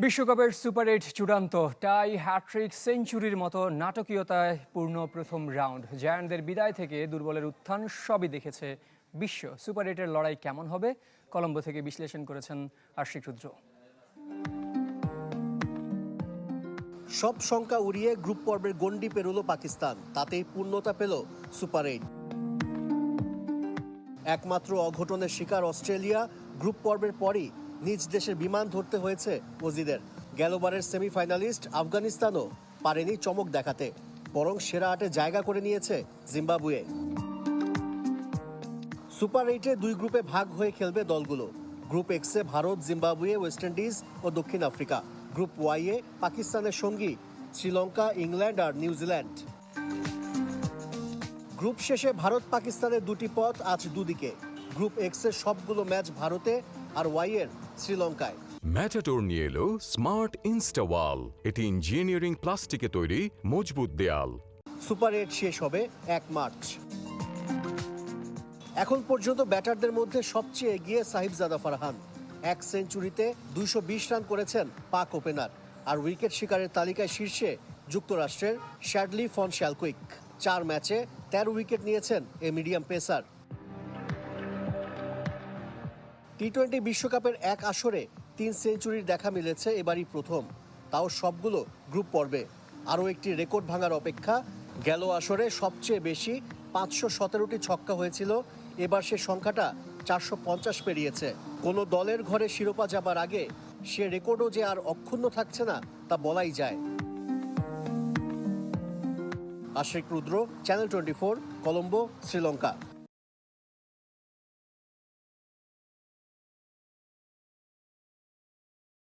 বিশ্বকাপের সুপার ৮ চূড়ান্ত টাই হ্যাট্রিক সেঞ্চুরির মতো নাটকীয়তায় পূর্ণ প্রথম রাউন্ড। জায়ান্টদের বিদায় থেকে দুর্বলের উত্থান সবই দেখেছে বিশ্ব। সুপার ৮-এর লড়াই কেমন হবে, কলম্বো থেকে বিশ্লেষণ করেছেন আশিক রুদ্র। সব শঙ্কা উড়িয়ে গ্রুপ পর্বের গণ্ডি পেরোলো পাকিস্তান, তাতেই পূর্ণতা পেল সুপার ৮। একমাত্র অঘটনের শিকার অস্ট্রেলিয়া। গ্রুপ পর্বের পরই নিজ দেশের বিমান ধরতে হয়েছে অজিদের। গেলবারের সেমিফাইনালিস্ট আফগানিস্তানও পারেনি চমক দেখাতে, বরং সেরা আটে জায়গা করে নিয়েছে জিম্বাবুয়ে। সুপার ৮-এ দুই গ্রুপে ভাগ হয়ে খেলবে দলগুলো। গ্রুপ এক্সে ভারত, জিম্বাবুয়ে, ওয়েস্ট ইন্ডিজ ও দক্ষিণ আফ্রিকা। গ্রুপ ওয়াইয়ে পাকিস্তানের সঙ্গী শ্রীলঙ্কা, ইংল্যান্ড আর নিউজিল্যান্ড। গ্রুপ শেষে ভারত পাকিস্তানের দুটি পথ আজ দুদিকে। গ্রুপ এক্সের সবগুলো ম্যাচ ভারতে আর ওয়াইয়ের শ্রীলঙ্কায়। ম্যাটাডোর নিয়ে এলো স্মার্ট ইনস্টাওয়াল। এটি ইঞ্জিনিয়ারিং প্লাস্টিকে তৈরি মজবুত দেয়াল। সুপার ৮ শেষ হবে ১ মার্চ। এখন পর্যন্ত ব্যাটারদের মধ্যে সবচেয়ে এগিয়ে সাহিবজাদা ফারহান। ১ সেঞ্চুরিতে ২২০ রান করেছেন পাক ওপেনার। আর উইকেট শিকারের তালিকায় শীর্ষে যুক্তরাষ্ট্রের শ্যাডলি ফন শ্যালকুইক। ৪ ম্যাচে ১৩ উইকেট নিয়েছেন এ মিডিয়াম পেসার। টি-২০ বিশ্বকাপের এক আসরে ৩ সেঞ্চুরির দেখা মিলেছে এবারই প্রথম, তাও সবগুলো গ্রুপ পর্বে। আরও একটি রেকর্ড ভাঙার অপেক্ষা। গেল আসরে সবচেয়ে বেশি ৫১৭টি ছক্কা হয়েছিল, এবার সে সংখ্যাটা ৪৫০ পেরিয়েছে। কোনো দলের ঘরে শিরোপা যাবার আগে সে রেকর্ডও যে আর অক্ষুণ্ণ থাকছে না তা বলাই যায়। আশিক রুদ্র, চ্যানেল 24, কলম্বো, শ্রীলঙ্কা।